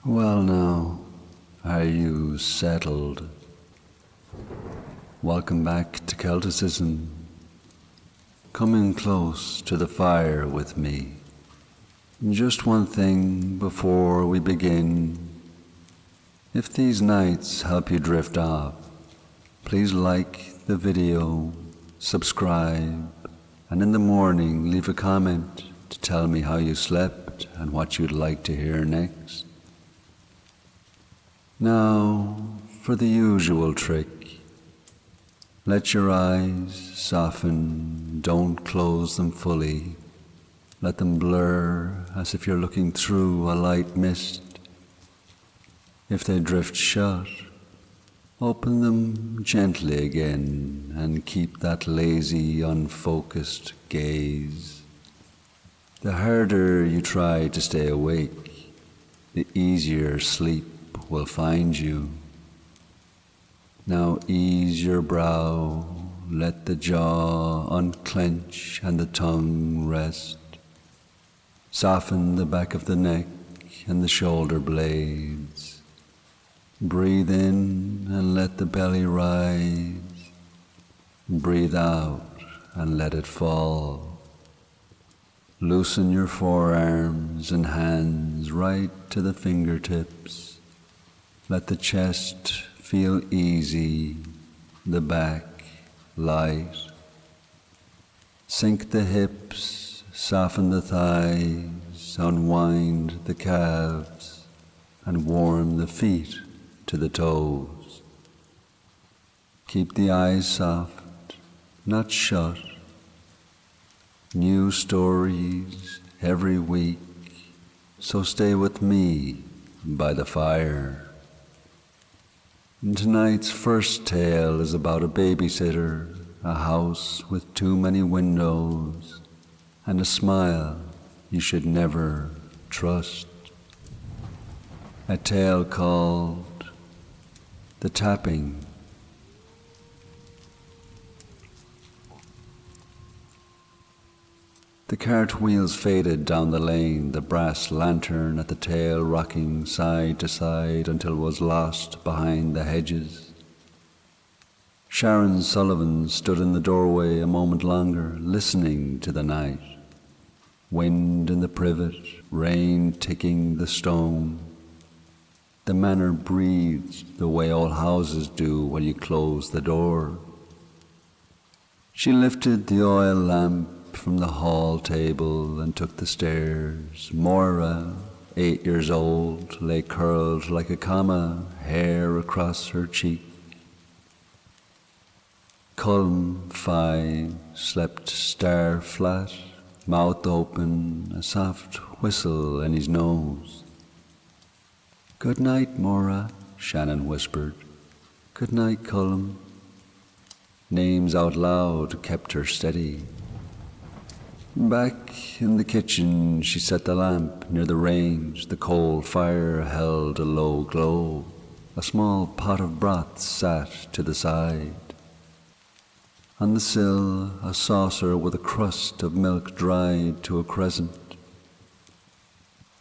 Well now, are you settled? Welcome back to Celticism. Come in close to the fire with me. Just one thing before we begin. If these nights help you drift off, please like the video, subscribe, and in the morning leave a comment to tell me how you slept and what you'd like to hear next. Now, for the usual trick. Let your eyes soften, don't close them fully. Let them blur as if you're looking through a light mist. If they drift shut, open them gently again and keep that lazy, unfocused gaze. The harder you try to stay awake, the easier sleep will find you. Now ease your brow, let the jaw unclench and the tongue rest. Soften the back of the neck and the shoulder blades. Breathe in and let the belly rise. Breathe out and let it fall. Loosen your forearms and hands right to the fingertips. Let the chest feel easy, the back light. Sink the hips, soften the thighs, unwind the calves, and warm the feet to the toes. Keep the eyes soft, not shut. New stories every week, so stay with me by the fire. And tonight's first tale is about a babysitter, a house with too many windows, and a smile you should never trust. A tale called The Tapping. The cart wheels faded down the lane, the brass lantern at the tail rocking side to side until it was lost behind the hedges. Shannon Sullivan stood in the doorway a moment longer, listening to the night. Wind in the privet, rain ticking the stone. The manor breathed the way old houses do when you close the door. She lifted the oil lamp from the hall table and took the stairs. Moira, 8 years old, lay curled like a comma, hair across her cheek. Colm, 5, slept star-flat, mouth open, a soft whistle in his nose. "Good night, Moira," Shannon whispered. "Good night, Colm." Names out loud kept her steady. Back in the kitchen, she set the lamp near the range. The coal fire held a low glow. A small pot of broth sat to the side. On the sill, a saucer with a crust of milk dried to a crescent.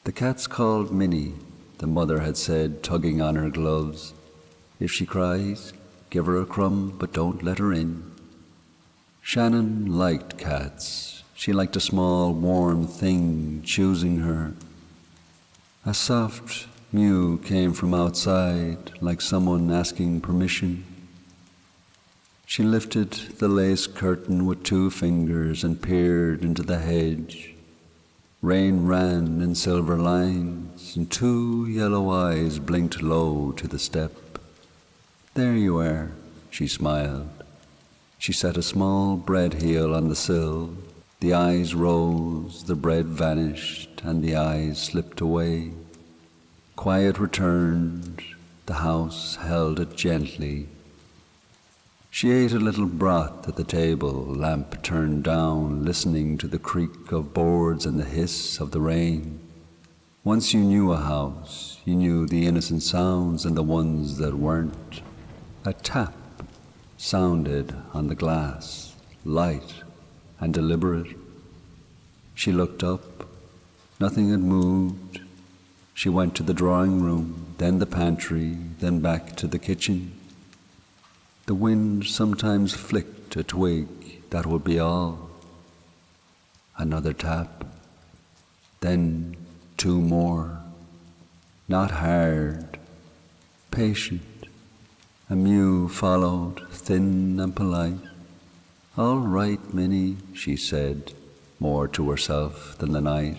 "The cat's called Minnie," the mother had said, tugging on her gloves. "If she cries, give her a crumb, but don't let her in." Shannon liked cats. She liked a small, warm thing choosing her. A soft mew came from outside, like someone asking permission. She lifted the lace curtain with 2 fingers and peered into the hedge. Rain ran in silver lines, and 2 yellow eyes blinked low to the step. "There you are," she smiled. She set a small bread heel on the sill. The eyes rose, the bread vanished, and the eyes slipped away. Quiet returned, the house held it gently. She ate a little broth at the table, lamp turned down, listening to the creak of boards and the hiss of the rain. Once you knew a house, you knew the innocent sounds and the ones that weren't. A tap sounded on the glass, light and deliberate. She looked up. Nothing had moved. She went to the drawing room, then the pantry, then back to the kitchen. The wind sometimes flicked a twig, that would be all. Another tap, then 2 more. Not hard, patient. A mew followed, thin and polite. "All right, Minnie," she said, more to herself than the night.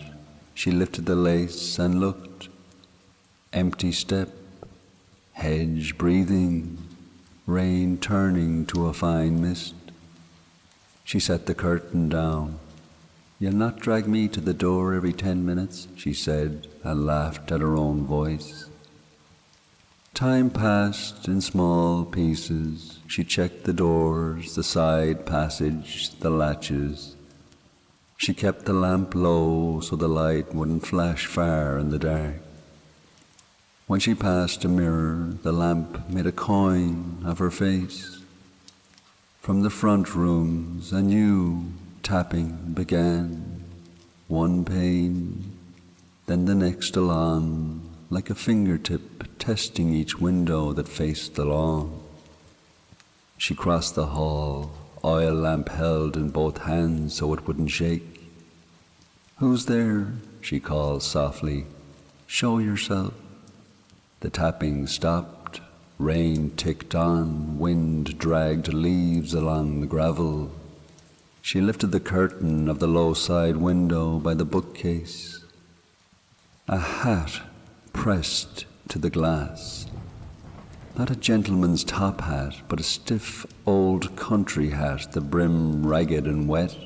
She lifted the lace and looked. Empty step, hedge breathing, rain turning to a fine mist. She set the curtain down. "You'll not drag me to the door every 10 minutes," she said, and laughed at her own voice. Time passed in small pieces. She checked the doors, the side passage, the latches. She kept the lamp low so the light wouldn't flash far in the dark. When she passed a mirror, the lamp made a coin of her face. From the front rooms, a new tapping began. One pane, then the next along, like a fingertip testing each window that faced the lawn. She crossed the hall, oil lamp held in both hands so it wouldn't shake. "Who's there?" she called softly. "Show yourself." The tapping stopped. Rain ticked on. Wind dragged leaves along the gravel. She lifted the curtain of the low side window by the bookcase. A hat pressed to the glass. Not a gentleman's top hat, but a stiff old country hat, the brim ragged and wet.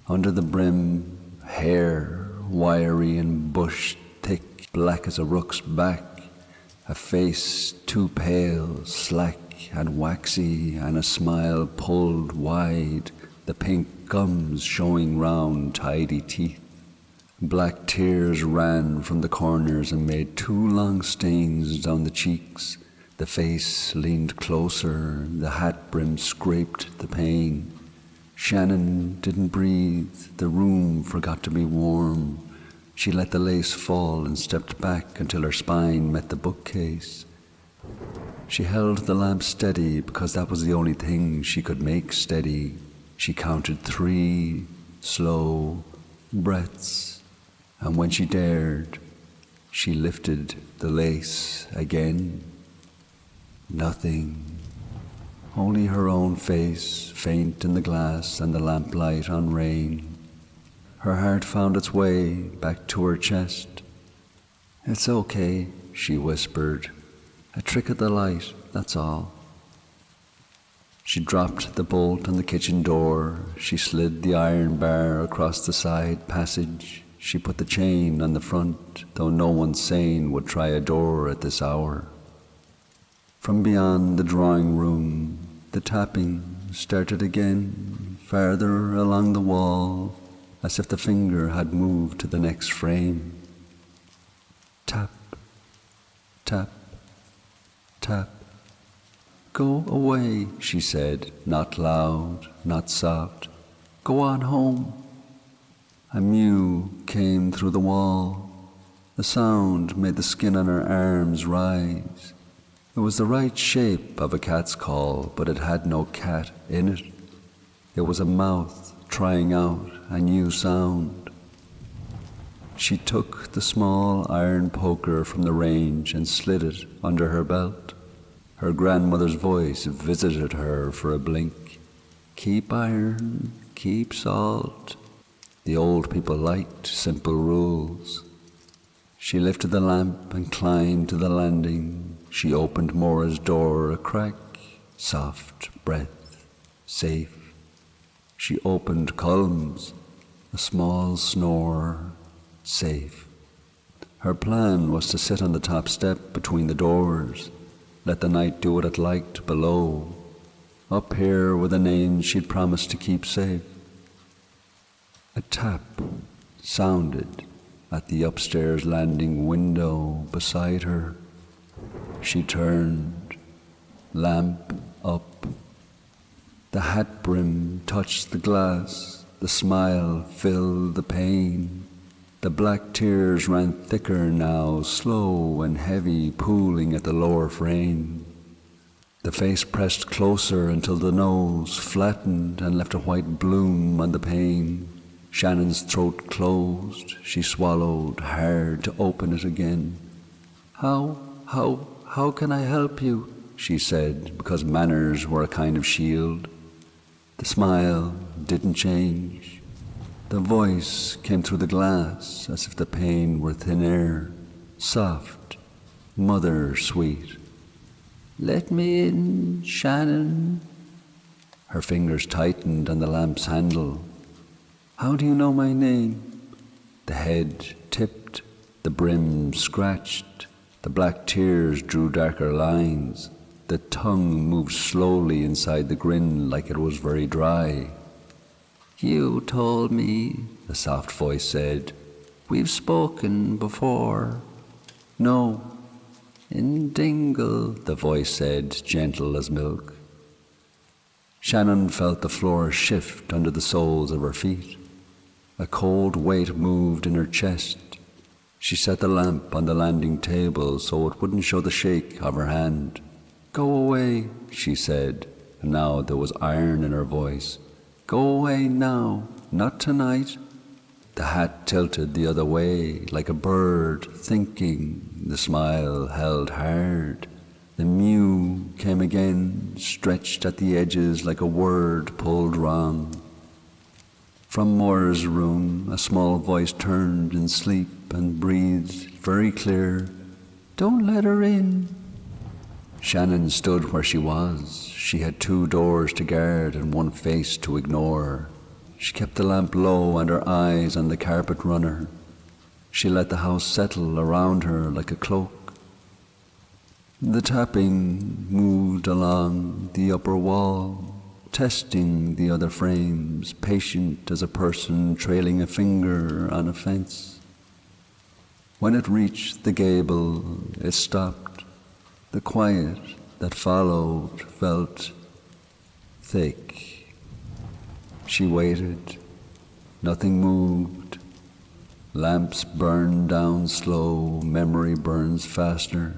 Under the brim, hair, wiry and bushed, thick, black as a rook's back, a face too pale, slack and waxy, and a smile pulled wide, the pink gums showing round tidy teeth. Black tears ran from the corners and made 2 long stains down the cheeks. The face leaned closer, the hat brim scraped the pane. Shannon didn't breathe, the room forgot to be warm. She let the lace fall and stepped back until her spine met the bookcase. She held the lamp steady because that was the only thing she could make steady. She counted 3 slow breaths. And when she dared, she lifted the lace again. Nothing. Only her own face, faint in the glass and the lamplight on rain. Her heart found its way back to her chest. "It's okay," she whispered. "A trick of the light, that's all." She dropped the bolt on the kitchen door. She slid the iron bar across the side passage. She put the chain on the front, though no one sane would try a door at this hour. From beyond the drawing room, the tapping started again, farther along the wall, as if the finger had moved to the next frame. Tap, tap, tap. "Go away," she said, not loud, not soft. "Go on home." A mew came through the wall. The sound made the skin on her arms rise. It was the right shape of a cat's call, but it had no cat in it. It was a mouth trying out a new sound. She took the small iron poker from the range and slid it under her belt. Her grandmother's voice visited her for a blink. "Keep iron, keep salt." The old people liked simple rules. She lifted the lamp and climbed to the landing. She opened Mora's door a crack. Soft breath, safe. She opened Culm's, a small snore, safe. Her plan was to sit on the top step between the doors, let the night do what it liked below. Up here were the names she'd promised to keep safe. A tap sounded at the upstairs landing window beside her. She turned, lamp up. The hat brim touched the glass. The smile filled the pane. The black tears ran thicker now, slow and heavy, pooling at the lower frame. The face pressed closer until the nose flattened and left a white bloom on the pane. Shannon's throat closed. She swallowed hard to open it again. How can I help you? She said, because manners were a kind of shield. The smile didn't change. The voice came through the glass as if the pain were thin air, soft, mother-sweet. Let me in, Shannon. Her fingers tightened on the lamp's handle. How do you know my name? The head tipped, the brim scratched, the black tears drew darker lines. The tongue moved slowly inside the grin like it was very dry. You told me, the soft voice said. We've spoken before. No. In Dingle, the voice said, gentle as milk. Shannon felt the floor shift under the soles of her feet. A cold weight moved in her chest. She set the lamp on the landing table so it wouldn't show the shake of her hand. Go away, she said, and now there was iron in her voice. Go away now, not tonight. The hat tilted the other way, like a bird thinking. The smile held hard. The mew came again, stretched at the edges like a word pulled wrong. From Moore's room, a small voice turned in sleep and breathed very clear, Don't let her in. Shannon stood where she was. She had 2 doors to guard and 1 face to ignore. She kept the lamp low and her eyes on the carpet runner. She let the house settle around her like a cloak. The tapping moved along the upper wall, testing the other frames, patient as a person trailing a finger on a fence. When it reached the gable, it stopped. The quiet that followed felt thick. She waited. Nothing moved. Lamps burned down slow. Memory burns faster.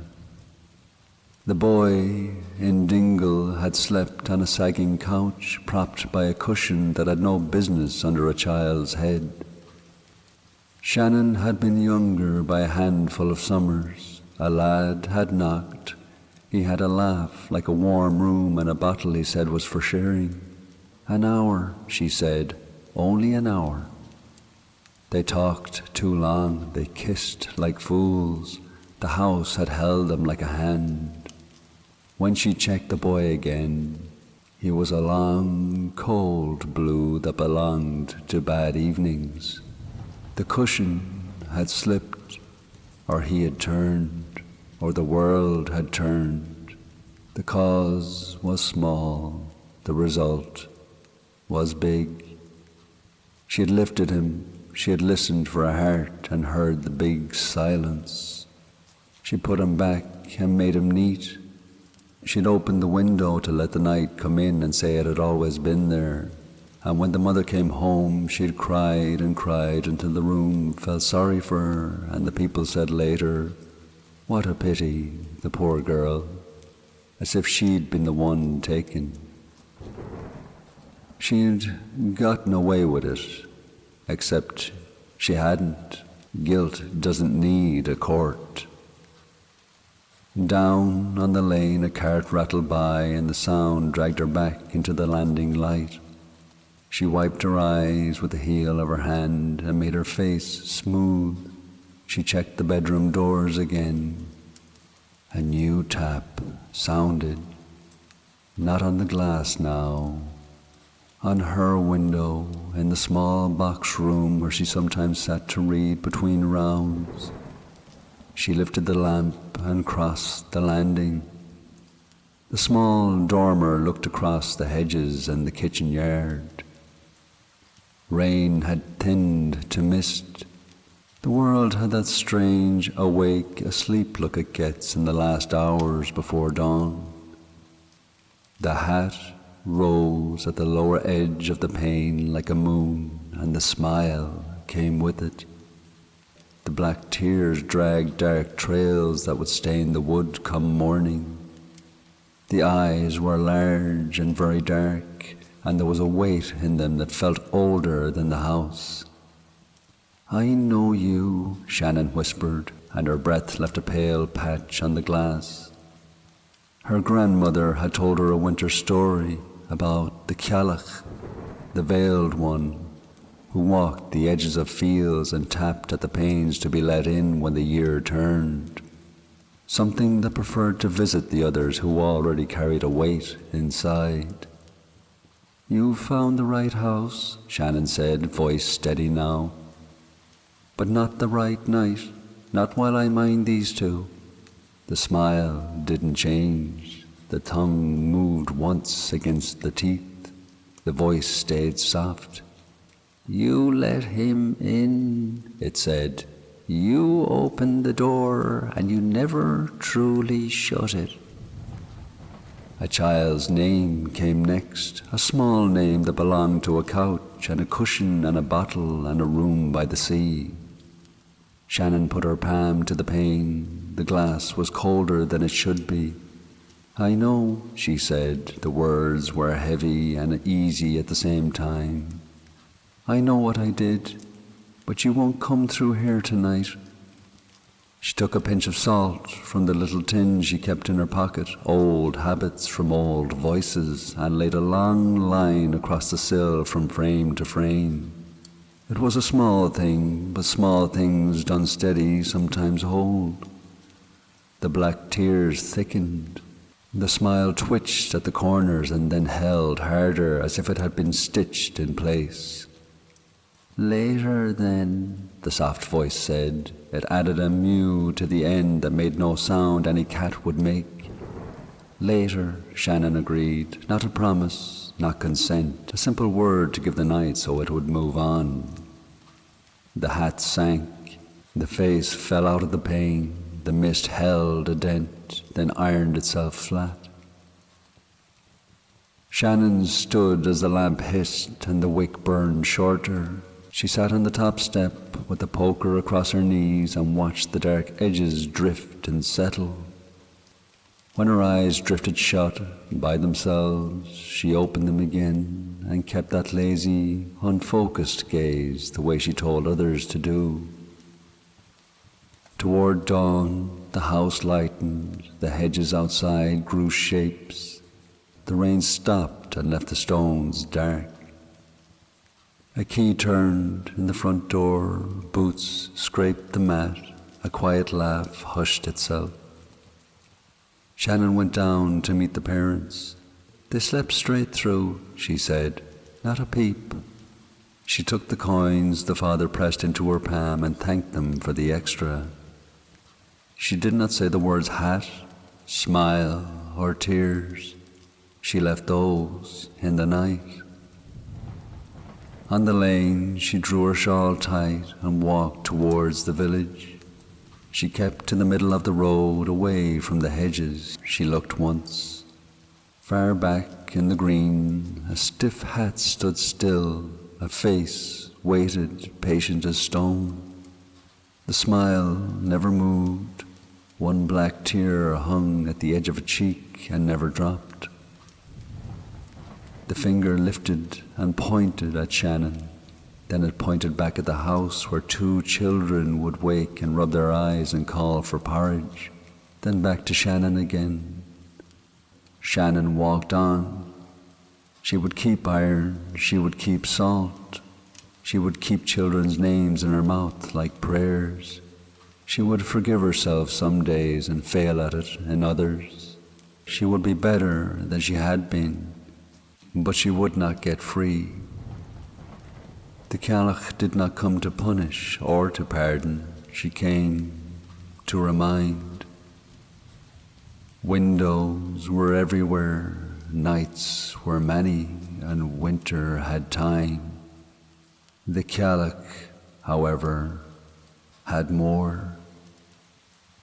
The boy in Dingle had slept on a sagging couch, propped by a cushion that had no business under a child's head. Shannon had been younger by a handful of summers. A lad had knocked. He had a laugh like a warm room and a bottle he said was for sharing. An hour, she said, only an hour. They talked too long, they kissed like fools. The house had held them like a hand. When she checked the boy again, he was a long, cold blue that belonged to bad evenings. The cushion had slipped, or he had turned, or the world had turned. The cause was small, the result was big. She had lifted him, she had listened for a heart and heard the big silence. She put him back and made him neat. She'd opened the window to let the night come in and say it had always been there. And when the mother came home, she'd cried and cried until the room felt sorry for her, and the people said later, what a pity, the poor girl, as if she'd been the one taken. She'd gotten away with it, except she hadn't. Guilt doesn't need a court. Down on the lane a cart rattled by and the sound dragged her back into the landing light. She wiped her eyes with the heel of her hand and made her face smooth. She checked the bedroom doors again. A new tap sounded, not on the glass now, on her window in the small box room where she sometimes sat to read between rounds. She lifted the lamp and crossed the landing. The small dormer looked across the hedges and the kitchen yard. Rain had thinned to mist. The world had that strange, awake, asleep look it gets in the last hours before dawn. The hat rose at the lower edge of the pane like a moon, and the smile came with it. The black tears dragged dark trails that would stain the wood come morning. The eyes were large and very dark, and there was a weight in them that felt older than the house. "I know you," Shannon whispered, and her breath left a pale patch on the glass. Her grandmother had told her a winter story about the Cealach, the veiled one, who walked the edges of fields and tapped at the panes to be let in when the year turned. Something that preferred to visit the others who already carried a weight inside. "You've found the right house," Shannon said, voice steady now. "But not the right night, not while I mind these two." The smile didn't change. The tongue moved once against the teeth. The voice stayed soft. "You let him in," it said. "You opened the door, and you never truly shut it." A child's name came next, a small name that belonged to a couch and a cushion and a bottle and a room by the sea. Shannon put her palm to the pane. The glass was colder than it should be. "I know," she said. The words were heavy and easy at the same time. "I know what I did, but you won't come through here tonight." She took a pinch of salt from the little tin she kept in her pocket, old habits from old voices, and laid a long line across the sill from frame to frame. It was a small thing, but small things done steady sometimes hold. The black tears thickened. The smile twitched at the corners and then held harder as if it had been stitched in place. "Later, then," the soft voice said. It added a mew to the end that made no sound any cat would make. "Later," Shannon agreed. Not a promise, not consent, a simple word to give the night so it would move on. The hat sank. The face fell out of the pane. The mist held a dent, then ironed itself flat. Shannon stood as the lamp hissed and the wick burned shorter. She sat on the top step with the poker across her knees and watched the dark edges drift and settle. When her eyes drifted shut by themselves, she opened them again and kept that lazy, unfocused gaze the way she told others to do. Toward dawn, the house lightened, the hedges outside grew shapes. The rain stopped and left the stones dark. A key turned in the front door, boots scraped the mat, a quiet laugh hushed itself. Shannon went down to meet the parents. "They slept straight through," she said, "not a peep." She took the coins the father pressed into her palm and thanked them for the extra. She did not say the words hat, smile, or tears. She left those in the night. On the lane, she drew her shawl tight and walked towards the village. She kept in the middle of the road, away from the hedges. She looked once. Far back in the green, a stiff hat stood still. A face waited, patient as stone. The smile never moved. One black tear hung at the edge of a cheek and never dropped. The finger lifted and pointed at Shannon. Then it pointed back at the house where two children would wake and rub their eyes and call for porridge. Then back to Shannon again. Shannon walked on. She would keep iron, she would keep salt. She would keep children's names in her mouth like prayers. She would forgive herself some days and fail at it in others. She would be better than she had been, but she would not get free. The Cealach did not come to punish or to pardon. She came to remind. Windows were everywhere, nights were many, and winter had time. The Cealach, however, had more.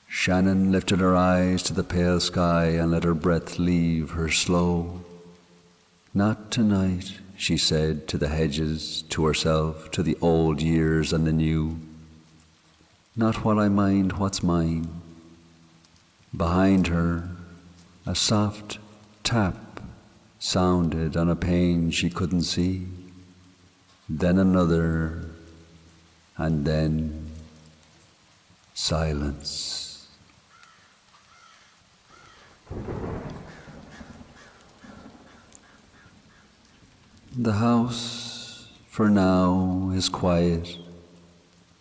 Shannon lifted her eyes to the pale sky and let her breath leave her slow. "Not tonight," she said to the hedges, to herself, to the old years and the new. not while I mind what's mine. Behind her, a soft tap sounded on a pane she couldn't see, then another, and then silence. The house, for now, is quiet.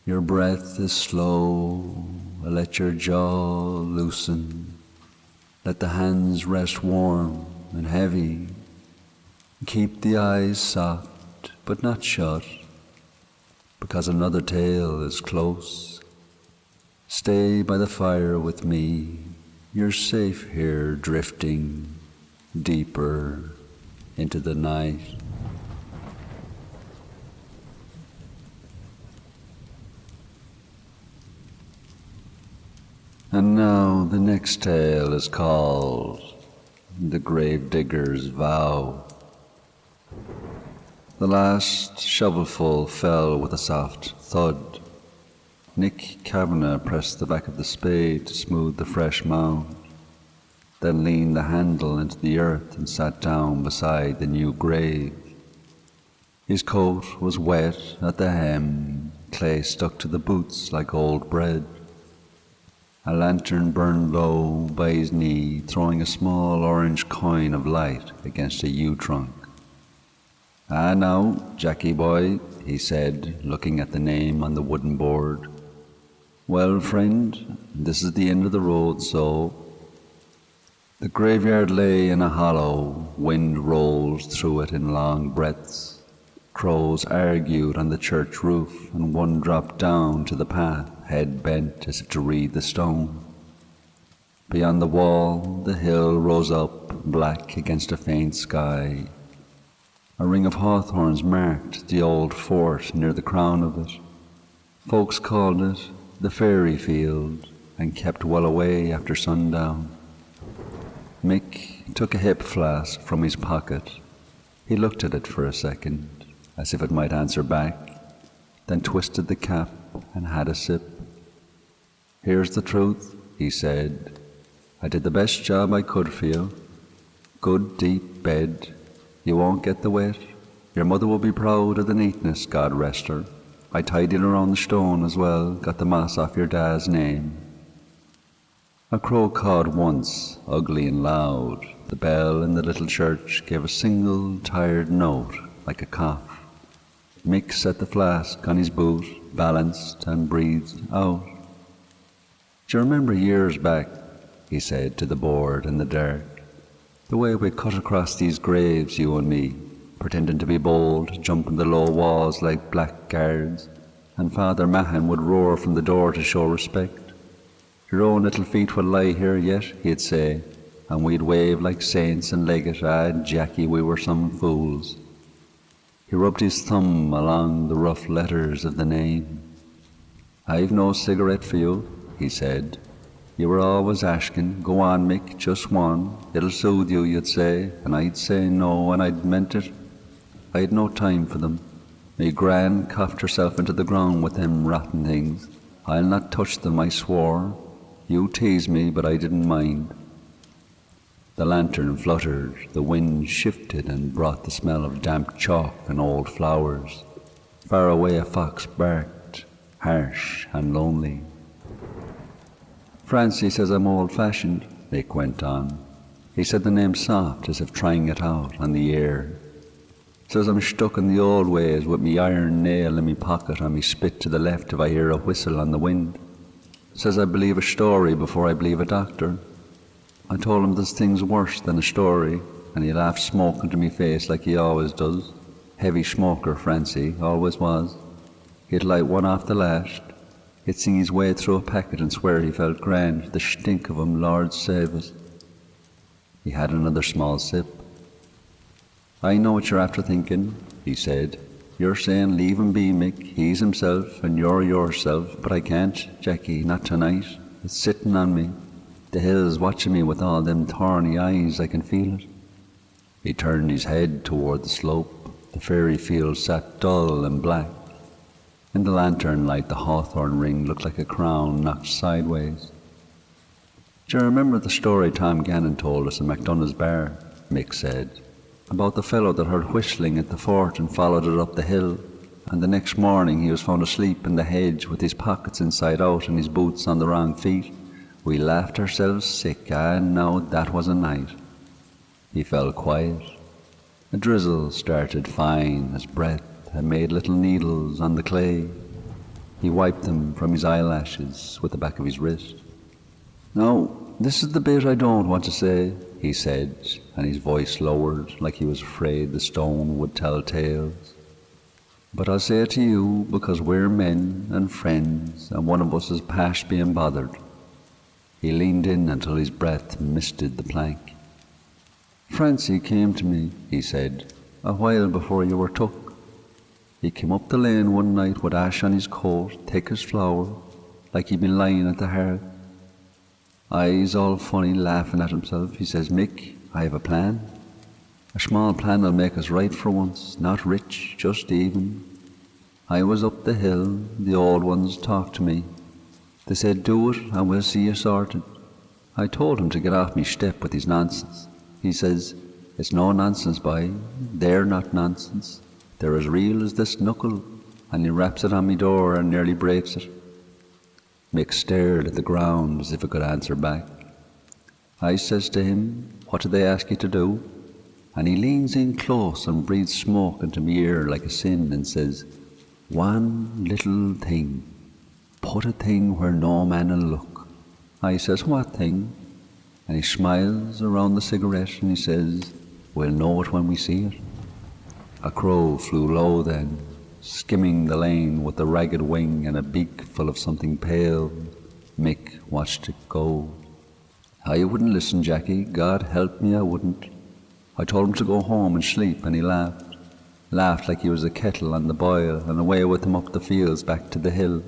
Your breath is slow. Let your jaw loosen. Let the hands rest warm and heavy. Keep the eyes soft, but not shut, because another tale is close. Stay by the fire with me. You're safe here, drifting deeper into the night. And now the next tale is called The Gravedigger's Vow. The last shovelful fell with a soft thud. Nick Kavanagh pressed the back of the spade to smooth the fresh mound, then leaned the handle into the earth and sat down beside the new grave. His coat was wet at the hem, clay stuck to the boots like old bread. A lantern burned low by his knee, throwing a small orange coin of light against a yew trunk. "Ah, now, Jackie boy," he said, looking at the name on the wooden board. "Well, friend, this is the end of the road, so..." The graveyard lay in a hollow. Wind rolled through it in long breaths. Crows argued on the church roof, and one dropped down to the path, head bent as if to read the stone. Beyond the wall, the hill rose up, black against a faint sky. A ring of hawthorns marked the old fort near the crown of it. Folks called it the fairy field, and kept well away after sundown. Mick took a hip flask from his pocket. He looked at it for a second, as if it might answer back, then twisted the cap and had a sip. "Here's the truth," he said. "I did the best job I could for you. Good deep bed. You won't get the wet. Your mother will be proud of the neatness, God rest her. I tidied around the stone as well, got the moss off your dad's name." A crow cawed once, ugly and loud. The bell in the little church gave a single tired note, like a cough. Mick set the flask on his boot, balanced, and breathed out. "Do you remember years back," he said to the board in the dark, "the way we cut across these graves, you and me, pretending to be bold, jumping the low walls like blackguards, and Father Mahan would roar from the door to show respect? 'Your own little feet will lie here yet,' he'd say, and we'd wave like saints and leg it. Ah, Jackie, we were some fools." He rubbed his thumb along the rough letters of the name. "I've no cigarette for you," he said. "You were always asking, 'Go on, Mick, just one. It'll soothe you,' you'd say, and I'd say no, and I'd meant it. I'd no time for them. Me gran coughed herself into the ground with them rotten things. I'll not touch them, I swore. You teased me, but I didn't mind." The lantern fluttered, the wind shifted and brought the smell of damp chalk and old flowers. Far away a fox barked, harsh and lonely. "Francie says I'm old-fashioned," Mick went on. He said the name soft, as if trying it out on the air. "Says I'm stuck in the old ways with me iron nail in me pocket and me spit to the left if I hear a whistle on the wind. Says I believe a story before I believe a doctor. I told him there's things worse than a story, and he laughed smoke into me face like he always does. Heavy smoker, Francie, always was. He'd light one off the last. He'd sing his way through a packet and swear he felt grand. The stink of him, Lord save us." He had another small sip. "I know what you're after thinking," he said. "You're saying leave him be, Mick. He's himself and you're yourself. But I can't, Jackie, not tonight. It's sitting on me. The hill's watching me with all them thorny eyes. I can feel it." He turned his head toward the slope. The fairy field sat dull and black. In the lantern light, the hawthorn ring looked like a crown knocked sideways. Do you remember the story Tom Gannon told us in MacDonough's bar? Mick said. About the fellow that heard whistling at the fort and followed it up the hill, and the next morning he was found asleep in the hedge with his pockets inside out and his boots on the wrong feet. We laughed ourselves sick, and now that was a night. He fell quiet. A drizzle started fine as breath and made little needles on the clay. He wiped them from his eyelashes with the back of his wrist. "Now, this is the bit I don't want to say," he said, and his voice lowered like he was afraid the stone would tell tales. "But I'll say it to you because we're men and friends, and one of us is past being bothered." He leaned in until his breath misted the plank. "Francie came to me," he said, "a while before you were took. He came up the lane one night with ash on his coat, thick as flour, like he'd been lying at the hearth. Eyes all funny, laughing at himself. He says, 'Mick, I have a plan. A small plan that'll make us right for once, not rich, just even.' I was up the hill, the old ones talked to me. They said, 'Do it and we'll see you sorted.' I told him to get off me step with his nonsense. He says, 'It's no nonsense, boy. They're not nonsense. They're as real as this knuckle,' and he raps it on me door and nearly breaks it." Mick stared at the ground as if it could answer back. I says to him, "What did they ask you to do?" And he leans in close and breathes smoke into me ear like a sin and says, "One little thing. Put a thing where no man'll look." I says, "What thing?" And he smiles around the cigarette and he says, "We'll know it when we see it." A crow flew low then, skimming the lane with a ragged wing and a beak full of something pale. Mick watched it go. I wouldn't listen, Jackie. God help me, I wouldn't. I told him to go home and sleep, and he laughed. Laughed like he was a kettle on the boil, and away with him up the fields back to the hill.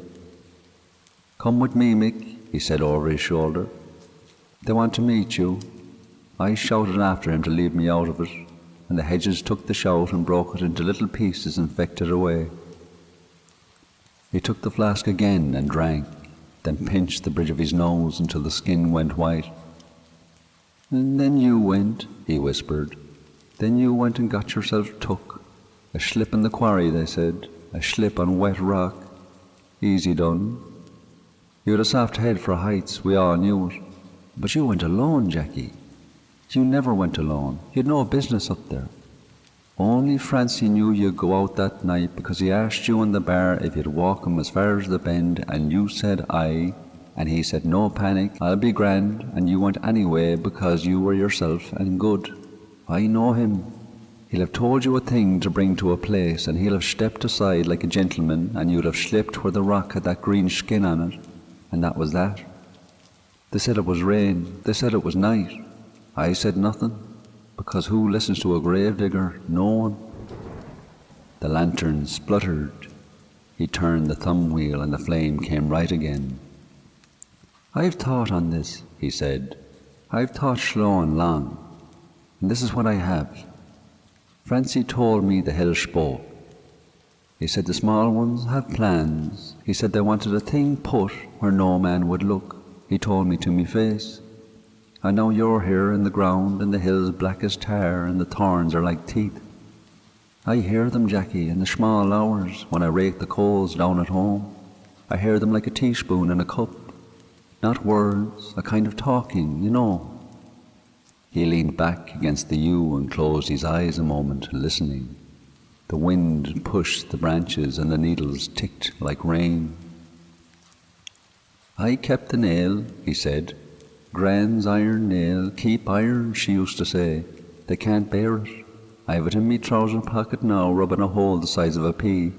"Come with me, Mick," he said over his shoulder. "They want to meet you." I shouted after him to leave me out of it, and the hedges took the shout and broke it into little pieces and fecked it away. He took the flask again and drank, then pinched the bridge of his nose until the skin went white. "And then you went," he whispered. "Then you went and got yourself took. A slip in the quarry, they said. A slip on wet rock. Easy done. You had a soft head for heights, we all knew it. But you went alone, Jackie. You never went alone. You'd no business up there. Only Francie knew you'd go out that night because he asked you in the bar if you'd walk him as far as the bend, and you said aye, and he said no panic, I'll be grand, and you went anyway because you were yourself and good. I know him. He'll have told you a thing to bring to a place, and he'll have stepped aside like a gentleman, and you'd have slipped where the rock had that green skin on it, and that was that. They said it was rain. They said it was night. I said nothing, because who listens to a gravedigger? No one. The lantern spluttered. He turned the thumb wheel and the flame came right again. "I've thought on this," he said. "I've thought slow and long, and this is what I have. Francie told me the hill spoke. He said the small ones have plans. He said they wanted a thing put where no man would look. He told me to me face. And now you're here in the ground, and the hill's black as tar, and the thorns are like teeth. I hear them, Jackie, in the small hours when I rake the coals down at home. I hear them like a teaspoon in a cup. Not words, a kind of talking, you know." He leaned back against the yew and closed his eyes a moment, listening. The wind pushed the branches and the needles ticked like rain. "I kept the nail," he said. "Gran's iron nail, keep iron, she used to say. They can't bear it. I have it in me trouser pocket now, rubbing a hole the size of a pea.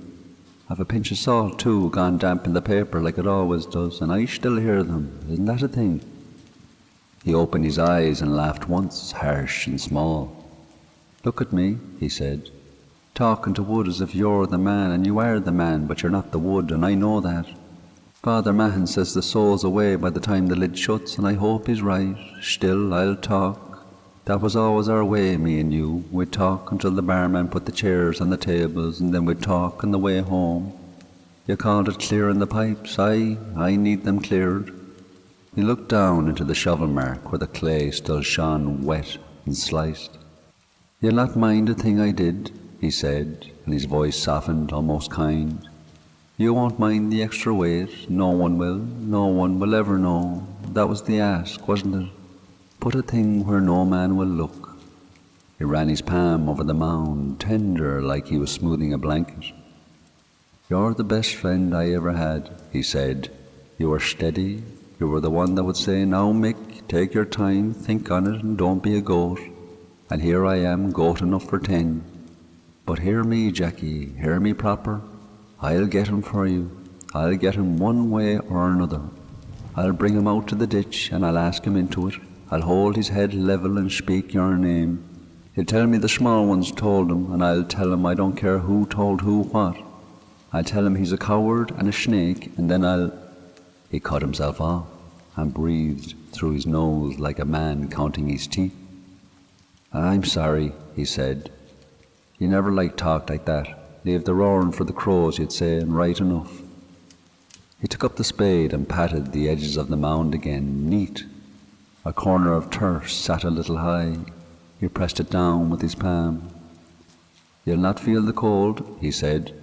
I've a pinch of salt, too, gone damp in the paper like it always does, and I still hear them. Isn't that a thing?" He opened his eyes and laughed once, harsh and small. "Look at me," he said, "talking to wood as if you're the man, and you are the man, but you're not the wood, and I know that. Father Mahan says the soul's away by the time the lid shuts, and I hope he's right. Still, I'll talk. That was always our way, me and you. We'd talk until the barman put the chairs on the tables, and then we'd talk on the way home. You called it clearing the pipes. I need them cleared. He looked down into the shovel mark where the clay still shone wet and sliced. You'll not mind a thing I did, he said, and his voice softened, almost kind. You won't mind the extra weight. No one will ever know. That was the ask, wasn't it? Put a thing where no man will look. He ran his palm over the mound, tender like he was smoothing a blanket. You're the best friend I ever had, he said. You were steady. You were the one that would say, now, Mick, take your time, think on it, and don't be a goat. And here I am, goat enough for 10. But hear me, Jackie, hear me proper. I'll get him for you. I'll get him one way or another. I'll bring him out to the ditch, and I'll ask him into it. I'll hold his head level and speak your name. He'll tell me the small ones told him, and I'll tell him I don't care who told who what. I'll tell him he's a coward and a snake, and then He cut himself off and breathed through his nose like a man counting his teeth. I'm sorry, he said. You never talked like that. Leave the roaring for the crows, you'd say, and right enough. He took up the spade and patted the edges of the mound again, neat. A corner of turf sat a little high. He pressed it down with his palm. You'll not feel the cold, he said.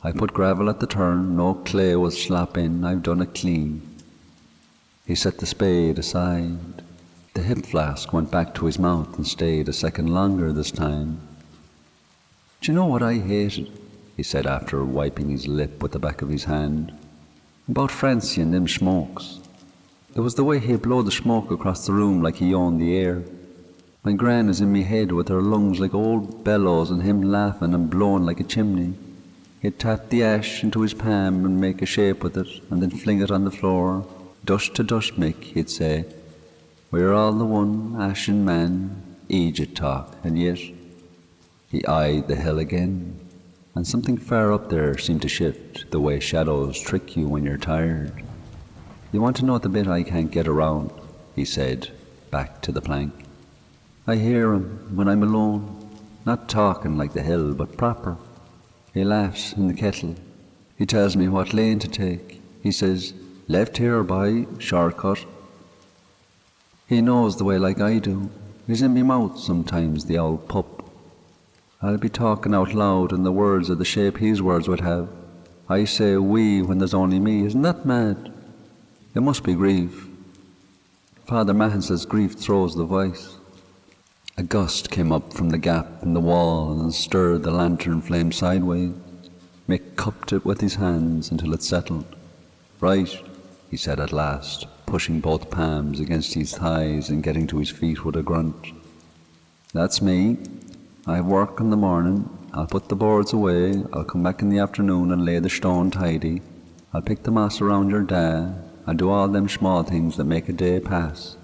I put gravel at the turn, no clay will slop in, I've done it clean. He set the spade aside. The hip flask went back to his mouth and stayed a second longer this time. Do you know what I hated? He said after wiping his lip with the back of his hand. About Francie and them smokes. It was the way he'd blow the smoke across the room like he owned the air. My gran is in me head with her lungs like old bellows and him laughing and blowing like a chimney. He'd tap the ash into his palm and make a shape with it and then fling it on the floor. Dust to dust, Mick, he'd say. We're all the one, ashen man, Egypt talk, and yet... He eyed the hill again, and something far up there seemed to shift the way shadows trick you when you're tired. You want to know the bit I can't get around, he said, back to the plank. I hear him when I'm alone, not talking like the hill, but proper. He laughs in the kettle. He tells me what lane to take. He says, left here, boy, shortcut. He knows the way like I do. He's in me mouth sometimes, the old pup. I'll be talking out loud and the words are the shape his words would have. I say we when there's only me. Isn't that mad? It must be grief. Father Mahan says grief throws the voice. A gust came up from the gap in the wall and stirred the lantern flame sideways. Mick cupped it with his hands until it settled. Right, he said at last, pushing both palms against his thighs and getting to his feet with a grunt. That's me. I have work in the morning. I'll put the boards away. I'll come back in the afternoon and lay the stone tidy. I'll pick the moss around your da. I'll do all them small things that make a day pass.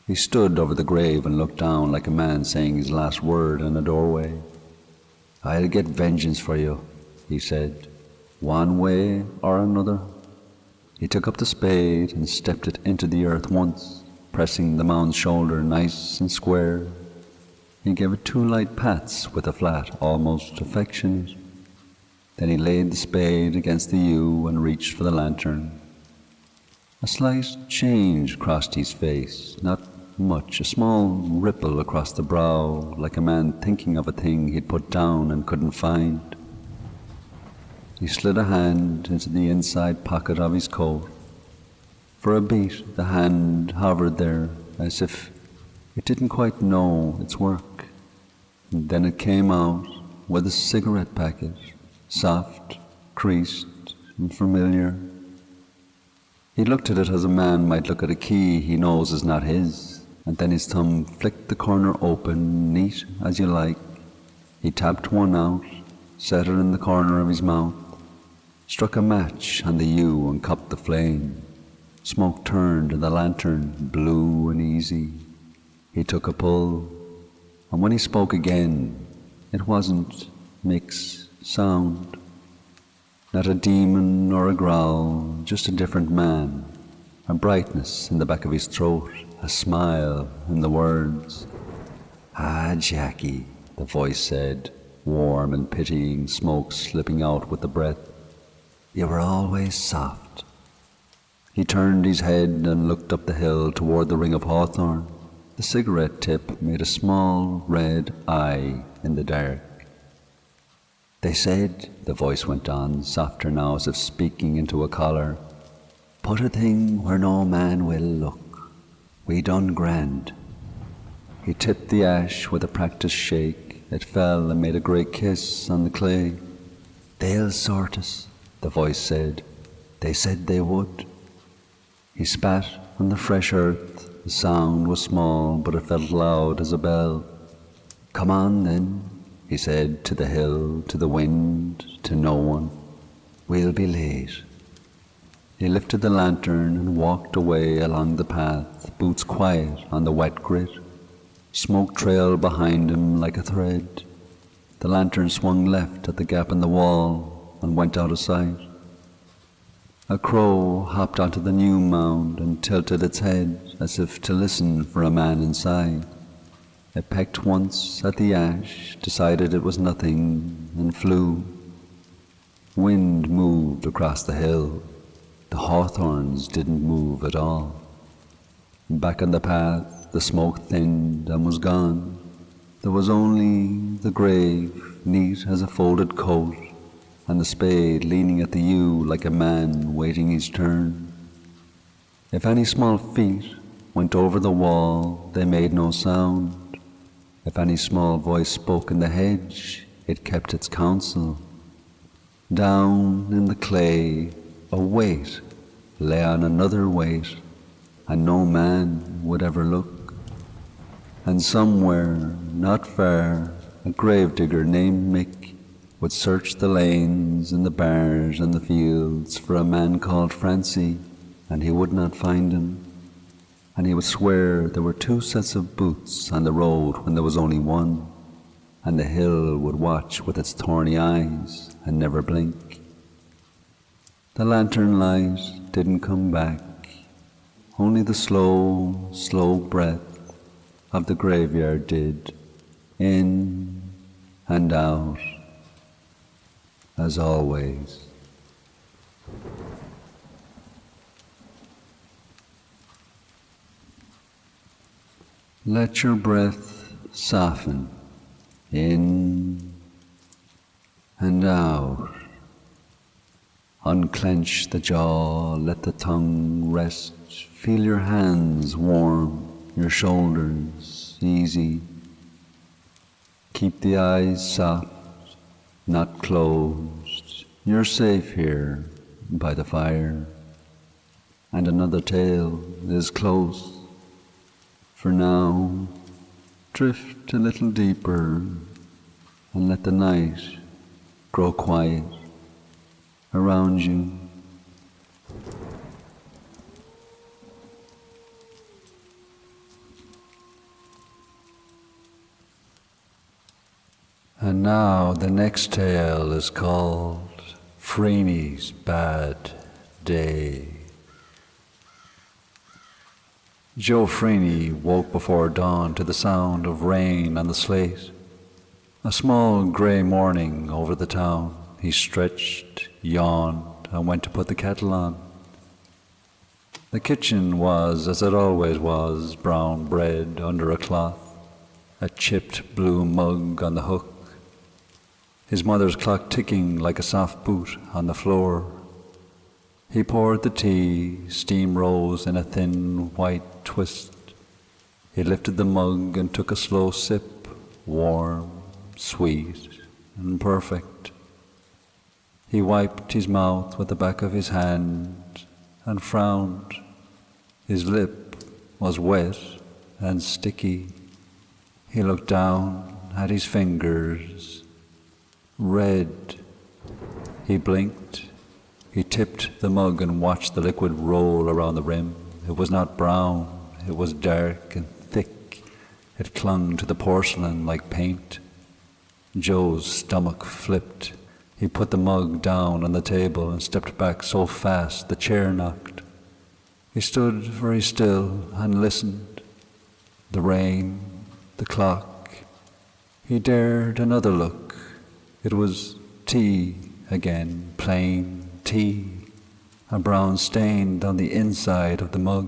He stood over the grave and looked down like a man saying his last word in a doorway. I'll get vengeance for you, he said, one way or another. He took up the spade and stepped it into the earth once, pressing the mound's shoulder nice and square. He gave it 2 light pats with a flat, almost affectionate. Then he laid the spade against the yew and reached for the lantern. A slight change crossed his face, not much, a small ripple across the brow, like a man thinking of a thing he'd put down and couldn't find. He slid a hand into the inside pocket of his coat. For a beat, the hand hovered there, as if it didn't quite know its work. And then it came out with a cigarette packet, soft, creased, and familiar. He looked at it as a man might look at a key he knows is not his, and then his thumb flicked the corner open, neat as you like. He tapped one out, set it in the corner of his mouth, struck a match on the yew and cupped the flame. Smoke turned and the lantern, blue and easy. He took a pull, and when he spoke again, it wasn't Mick's sound. Not a demon or a growl, just a different man, a brightness in the back of his throat, a smile in the words. Ah, Jackie, the voice said, warm and pitying, smoke slipping out with the breath. You were always soft. He turned his head and looked up the hill toward the ring of hawthorn. The cigarette tip made a small red eye in the dark. They said, the voice went on, softer now as if speaking into a collar, put a thing where no man will look. We done grand. He tipped the ash with a practiced shake. It fell and made a great kiss on the clay. They'll sort us, the voice said. They said they would. He spat on the fresh earth. The sound was small, but it felt loud as a bell. Come on then, he said, to the hill, to the wind, to no one. We'll be late. He lifted the lantern and walked away along the path, boots quiet on the wet grit. Smoke trailed behind him like a thread. The lantern swung left at the gap in the wall and went out of sight. A crow hopped onto the new mound and tilted its head as if to listen for a man inside. It pecked once at the ash, decided it was nothing, and flew. Wind moved across the hill. The hawthorns didn't move at all. Back on the path, the smoke thinned and was gone. There was only the grave, neat as a folded coat, and the spade leaning at the yew like a man waiting his turn. If any small feet went over the wall, they made no sound. If any small voice spoke in the hedge, it kept its counsel. Down in the clay, a weight lay on another weight, and no man would ever look. And somewhere, not far, a gravedigger named Mick would search the lanes and the bars and the fields for a man called Francie, and he would not find him. And he would swear there were 2 sets of boots on the road when there was only one, and the hill would watch with its thorny eyes and never blink. The lantern light didn't come back, only the slow, slow breath of the graveyard did, in and out, as always. Let your breath soften, in and out. Unclench the jaw, let the tongue rest. Feel your hands warm, your shoulders easy. Keep the eyes soft, not closed. You're safe here by the fire. And another tale is close. For now, drift a little deeper and let the night grow quiet around you. And now the next tale is called Freeney's Bad Day. Joe Freeney woke before dawn to the sound of rain on the slate. A small grey morning over the town. He stretched, yawned, and went to put the kettle on. The kitchen was, as it always was, brown bread under a cloth, a chipped blue mug on the hook, his mother's clock ticking like a soft boot on the floor. He poured the tea, steam rose in a thin white twist. He lifted the mug and took a slow sip, warm, sweet, and perfect. He wiped his mouth with the back of his hand and frowned. His lip was wet and sticky. He looked down at his fingers, red. He blinked. He tipped the mug and watched the liquid roll around the rim. It was not brown, it was dark and thick. It clung to the porcelain like paint. Joe's stomach flipped. He put the mug down on the table and stepped back so fast the chair knocked. He stood very still and listened. The rain, the clock. He dared another look. It was tea again, plain tea, a brown stain down the inside of the mug.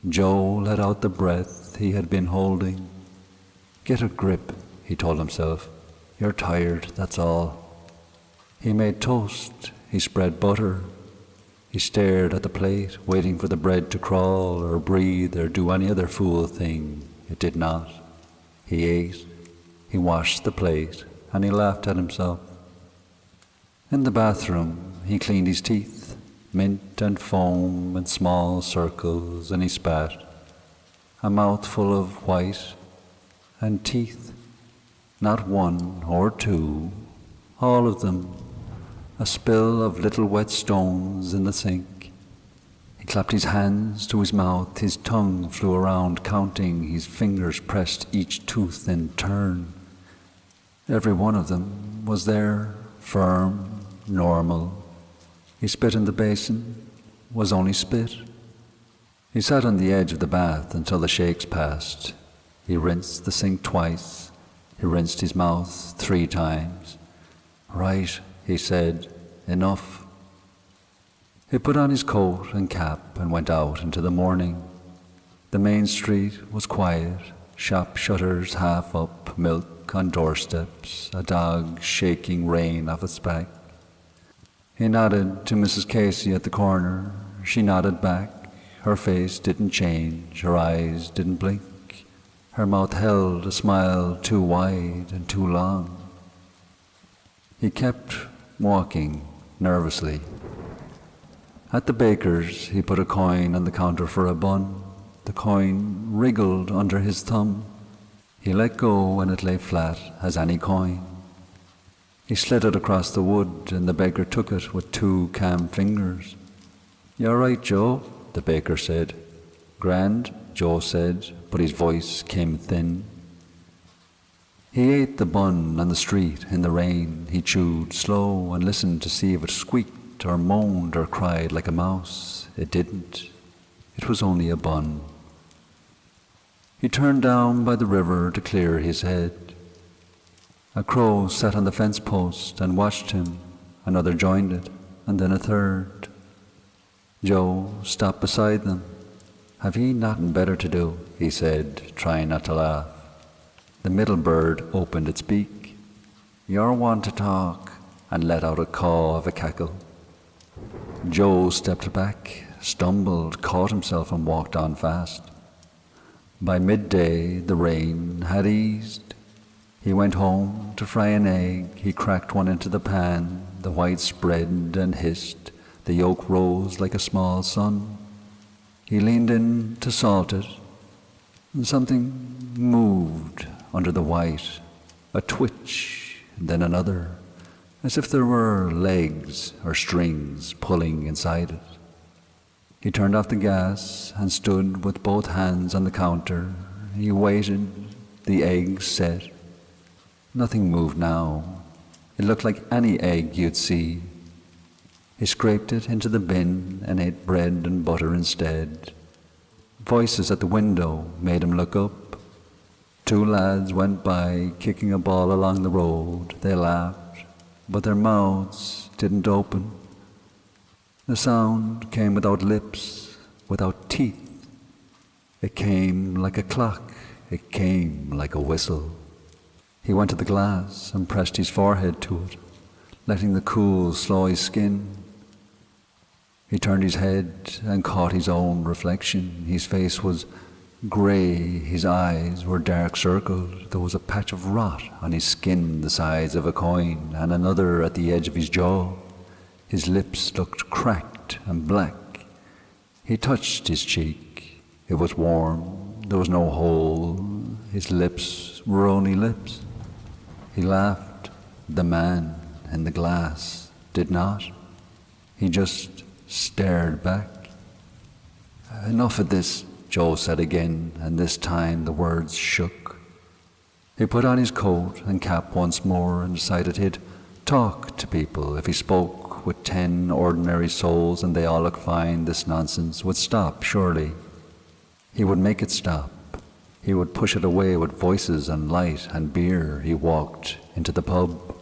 Joe let out the breath he had been holding. Get a grip, he told himself. You're tired, that's all. He made toast, he spread butter. He stared at the plate, waiting for the bread to crawl or breathe or do any other fool thing. It did not. He ate, he washed the plate, and he laughed at himself. In the bathroom, he cleaned his teeth, mint and foam in small circles, and he spat. A mouthful of white and teeth. Not one or two, all of them. A spill of little wet stones in the sink. He clapped his hands to his mouth, his tongue flew around counting, his fingers pressed each tooth in turn. Every one of them was there, firm, normal. He spit in the basin, was only spit. He sat on the edge of the bath until the shakes passed. He rinsed the sink twice. He rinsed his mouth 3 times. Right, he said, enough. He put on his coat and cap and went out into the morning. The main street was quiet, shop shutters half up, milk on doorsteps, a dog shaking rain off its back. He nodded to Mrs. Casey at the corner. She nodded back. Her face didn't change, her eyes didn't blink. Her mouth held a smile too wide and too long. He kept walking nervously. At the baker's, he put a coin on the counter for a bun. The coin wriggled under his thumb. He let go and it lay flat as any coin. He slid it across the wood and the baker took it with 2 calm fingers. "You all right, Joe?" the baker said. "Grand," Joe said, but his voice came thin. He ate the bun on the street in the rain. He chewed slow and listened to see if it squeaked or moaned or cried like a mouse. It didn't. It was only a bun. He turned down by the river to clear his head. A crow sat on the fence post and watched him. Another joined it, and then a third. Joe stopped beside them. "Have ye nothing better to do?" he said, trying not to laugh. The middle bird opened its beak. "You're one to talk," and let out a caw of a cackle. Joe stepped back, stumbled, caught himself, and walked on fast. By midday, the rain had eased. He went home to fry an egg. He cracked one into the pan. The white spread and hissed. The yolk rose like a small sun. He leaned in to salt it, and something moved under the white, a twitch, then another, as if there were legs or strings pulling inside it. He turned off the gas and stood with both hands on the counter. He waited, the egg set. Nothing moved now. It looked like any egg you'd see. He scraped it into the bin and ate bread and butter instead. Voices at the window made him look up. 2 lads went by, kicking a ball along the road. They laughed, but their mouths didn't open. The sound came without lips, without teeth. It came like a clock. It came like a whistle. He went to the glass and pressed his forehead to it, letting the cool slow his skin. He turned his head and caught his own reflection. His face was grey, his eyes were dark circled. There was a patch of rot on his skin the size of a coin, and another at the edge of his jaw. His lips looked cracked and black. He touched his cheek. It was warm. There was no hole. His lips were only lips. He laughed. The man in the glass did not. He just stared back. "Enough of this," Joe said again, and this time the words shook. He put on his coat and cap once more and decided he'd talk to people. If he spoke with 10 ordinary souls and they all looked fine, this nonsense would stop, surely. He would make it stop. He would push it away with voices and light and beer. He walked into the pub.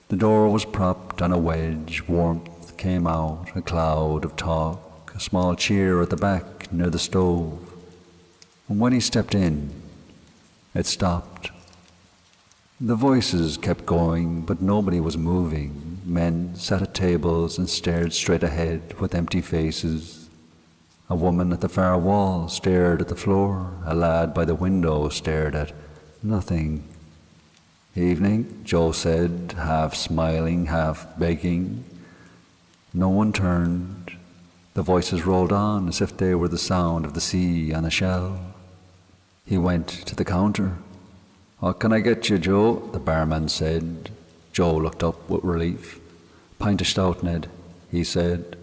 The door was propped on a wedge, warmth came out, a cloud of talk, a small chair at the back near the stove. And when he stepped in, it stopped. The voices kept going, but nobody was moving. Men sat at tables and stared straight ahead with empty faces. A woman at the far wall stared at the floor. A lad by the window stared at nothing. "Evening," Joe said, half smiling, half begging. No one turned. The voices rolled on as if they were the sound of the sea on a shell. He went to the counter. "What can I get you, Joe?" the barman said. Joe looked up with relief. "Pint of stout, Ned," he said.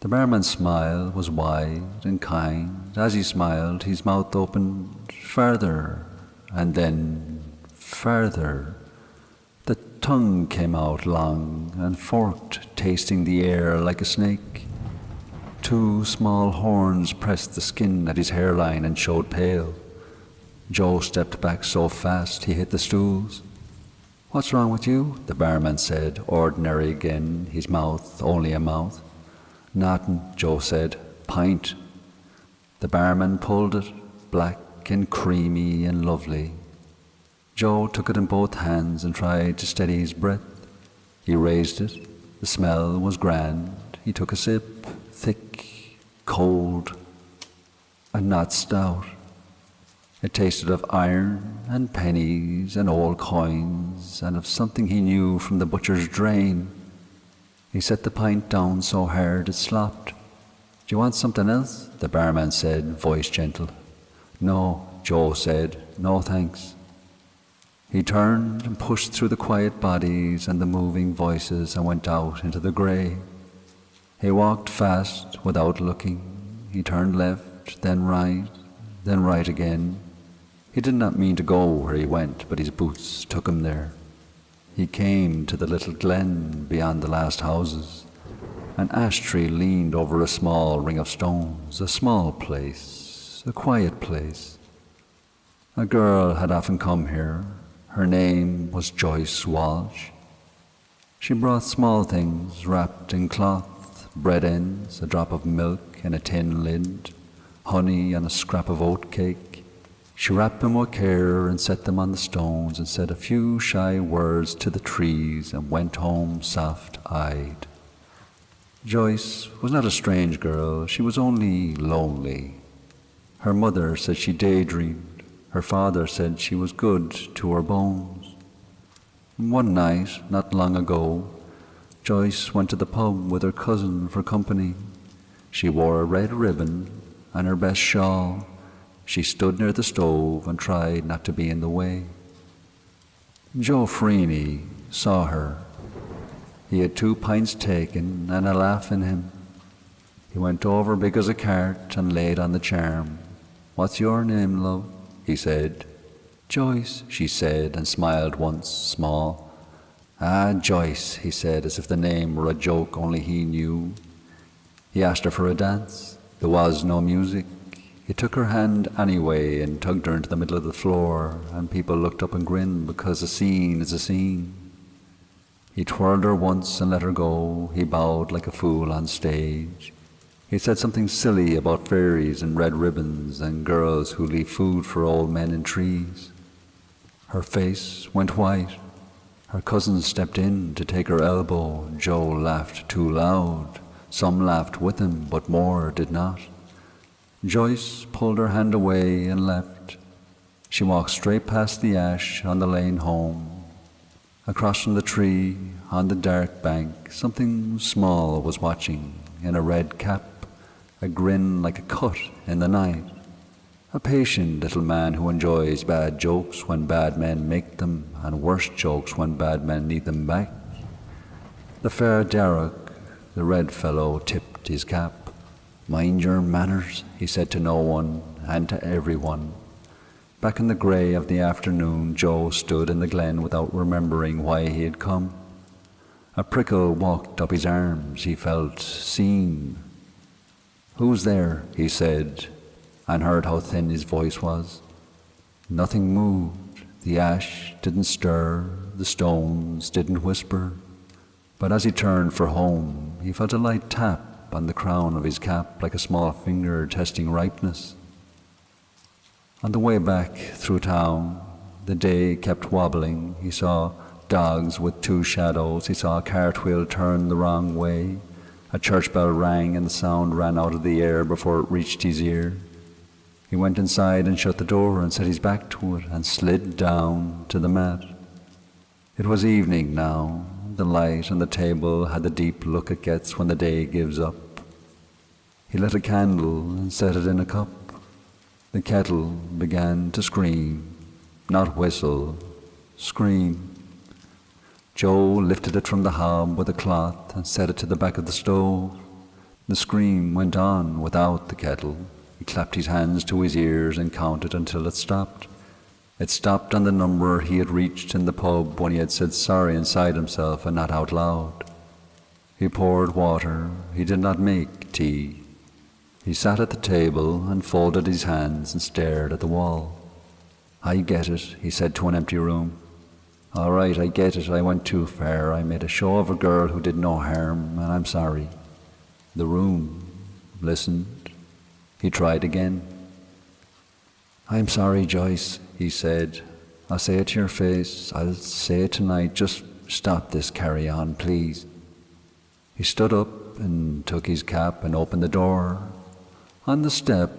The barman's smile was wide and kind. As he smiled, his mouth opened farther, and then farther. The tongue came out long and forked, tasting the air like a snake. Two small horns pressed the skin at his hairline and showed pale. Joe stepped back so fast he hit the stools. "What's wrong with you?" the barman said, ordinary again, his mouth only a mouth. "Nothin'," Joe said. "Pint." The barman pulled it, black and creamy and lovely. Joe took it in both hands and tried to steady his breath. He raised it. The smell was grand. He took a sip, thick, cold, and not stout. It tasted of iron and pennies and old coins and of something he knew from the butcher's drain. He set the pint down so hard it slopped. "Do you want something else?" the barman said, voice gentle. "No," Joe said. "No, thanks." He turned and pushed through the quiet bodies and the moving voices and went out into the grey. He walked fast without looking. He turned left, then right again. He did not mean to go where he went, but his boots took him there. He came to the little glen beyond the last houses. An ash tree leaned over a small ring of stones, a small place, a quiet place. A girl had often come here. Her name was Joyce Walsh. She brought small things wrapped in cloth, bread ends, a drop of milk in a tin lid, honey on a scrap of oat cake. She wrapped them with care and set them on the stones and said a few shy words to the trees and went home soft-eyed. Joyce was not a strange girl. She was only lonely. Her mother said she daydreamed. Her father said she was good to her bones. One night, not long ago, Joyce went to the pub with her cousin for company. She wore a red ribbon and her best shawl. She stood near the stove and tried not to be in the way. Joe Freeney saw her. He had 2 pints taken and a laugh in him. He went over big as a cart and laid on the charm. "What's your name, love?" he said. "Joyce," she said, and smiled once, small. "Ah, Joyce," he said, as if the name were a joke only he knew. He asked her for a dance. There was no music. He took her hand anyway and tugged her into the middle of the floor, and people looked up and grinned because a scene is a scene. He twirled her once and let her go. He bowed like a fool on stage. He said something silly about fairies and red ribbons and girls who leave food for old men in trees. Her face went white. Her cousin stepped in to take her elbow. Joe laughed too loud. Some laughed with him, but more did not. Joyce pulled her hand away and left. She walked straight past the ash on the lane home. Across from the tree, on the dark bank, something small was watching, in a red cap, a grin like a cut in the night. A patient little man who enjoys bad jokes when bad men make them, and worse jokes when bad men need them back. The fair Derek, the red fellow, tipped his cap. "Mind your manners," he said to no one and to everyone. Back in the grey of the afternoon, Joe stood in the glen without remembering why he had come. A prickle walked up his arms. He felt seen. "Who's there?" he said, and heard how thin his voice was. Nothing moved. The ash didn't stir. The stones didn't whisper. But as he turned for home, he felt a light tap on the crown of his cap, like a small finger testing ripeness. On the way back through town, the day kept wobbling. He saw dogs with two shadows. He saw a cartwheel turn the wrong way. A church bell rang and the sound ran out of the air before it reached his ear. He went inside and shut the door and set his back to it and slid down to the mat. It was evening now. The light on the table had the deep look it gets when the day gives up. He lit a candle and set it in a cup. The kettle began to scream, not whistle, scream. Joe lifted it from the hob with a cloth and set it to the back of the stove. The scream went on without the kettle. He clapped his hands to his ears and counted until it stopped. It stopped on the number he had reached in the pub when he had said sorry inside himself and not out loud. He poured water. He did not make tea. He sat at the table and folded his hands and stared at the wall. "I get it," he said to an empty room. "All right, I get it. I went too far. I made a show of a girl who did no harm, and I'm sorry." The room listened. He tried again. "I'm sorry, Joyce," he said. "I'll say it to your face. I'll say it tonight. Just stop this carry on, please." He stood up and took his cap and opened the door. On the step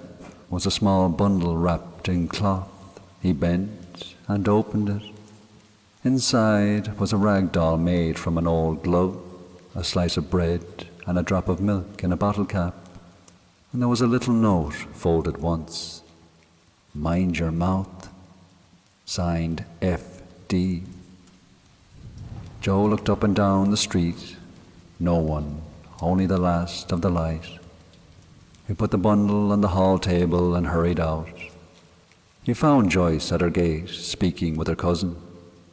was a small bundle wrapped in cloth. He bent and opened it. Inside was a rag doll made from an old glove, a slice of bread, and a drop of milk in a bottle cap. And there was a little note folded once. "Mind your mouth," signed F.D. Joe looked up and down the street. No one, only the last of the light. He put the bundle on the hall table and hurried out. He found Joyce at her gate, speaking with her cousin.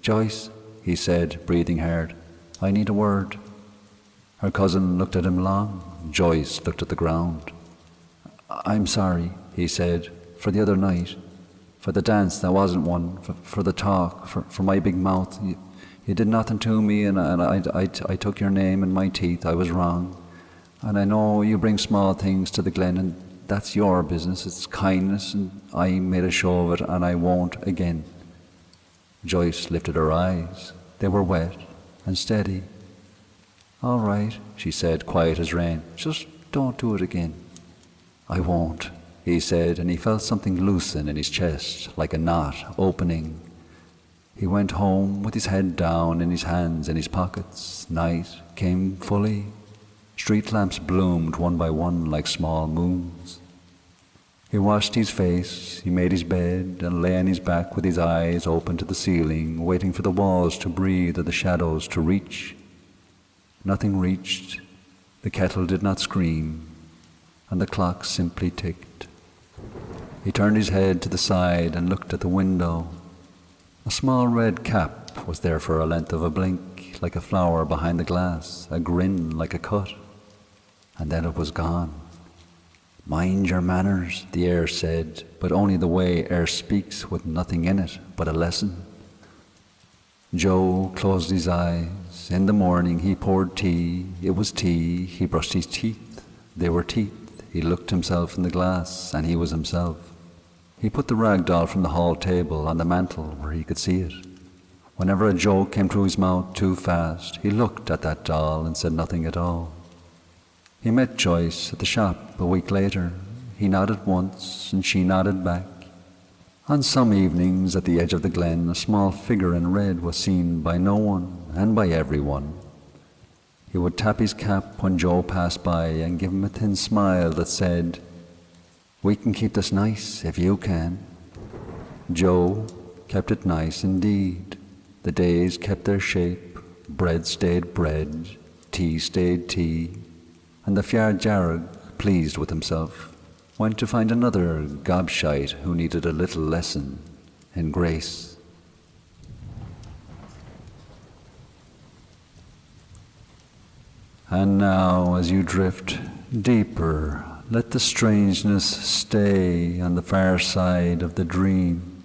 "Joyce," he said, breathing hard, "I need a word." Her cousin looked at him long. Joyce looked at the ground. "I'm sorry," he said, "for the other night, for the dance that wasn't one, for the talk, for my big mouth. You did nothing to me, and I took your name in my teeth. I was wrong. And I know you bring small things to the Glen, and that's your business. It's kindness, and I made a show of it, and I won't again." Joyce lifted her eyes. They were wet and steady. "All right," she said, quiet as rain. "Just don't do it again." "I won't," he said, and he felt something loosen in his chest, like a knot opening. He went home with his head down and his hands in his pockets. Night came fully. Street lamps bloomed one by one like small moons. He washed his face, he made his bed, and lay on his back with his eyes open to the ceiling, waiting for the walls to breathe or the shadows to reach. Nothing reached. The kettle did not scream, and the clock simply ticked. He turned his head to the side and looked at the window. A small red cap was there for a length of a blink, like a flower behind the glass, a grin like a cut. And then it was gone. "Mind your manners," the air said, but only the way air speaks with nothing in it but a lesson. Joe closed his eyes. In the morning he poured tea. It was tea. He brushed his teeth. They were teeth. He looked himself in the glass, and he was himself. He put the rag doll from the hall table on the mantel where he could see it. Whenever a joke came to his mouth too fast, he looked at that doll and said nothing at all. He met Joyce at the shop a week later. He nodded once, and she nodded back. On some evenings at the edge of the glen, a small figure in red was seen by no one and by everyone. He would tap his cap when Joe passed by and give him a thin smile that said, "We can keep this nice if you can." Joe kept it nice indeed. The days kept their shape, bread stayed bread, tea stayed tea, and the Fjord Jarrag, pleased with himself, went to find another gobshite who needed a little lesson in grace. And now, as you drift deeper, let the strangeness stay on the far side of the dream.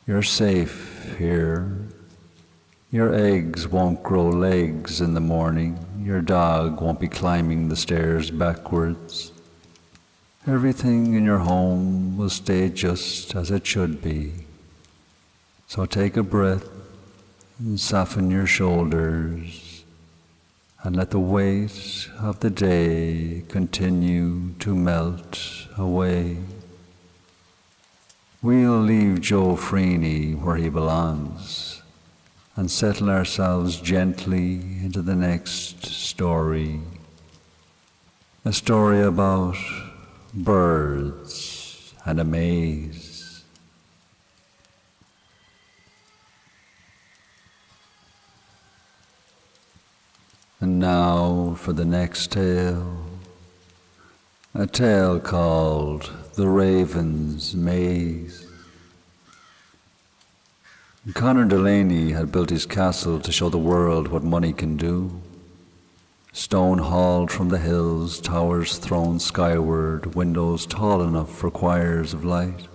You're safe here. Your eggs won't grow legs in the morning. Your dog won't be climbing the stairs backwards. Everything in your home will stay just as it should be. So take a breath and soften your shoulders and let the weight of the day continue to melt away. We'll leave Joe Freeney where he belongs and settle ourselves gently into the next story. A story about birds and a maze. And now for the next tale, a tale called The Raven's Maze. Connor Delaney had built his castle to show the world what money can do. Stone hauled from the hills, towers thrown skyward, windows tall enough for choirs of light.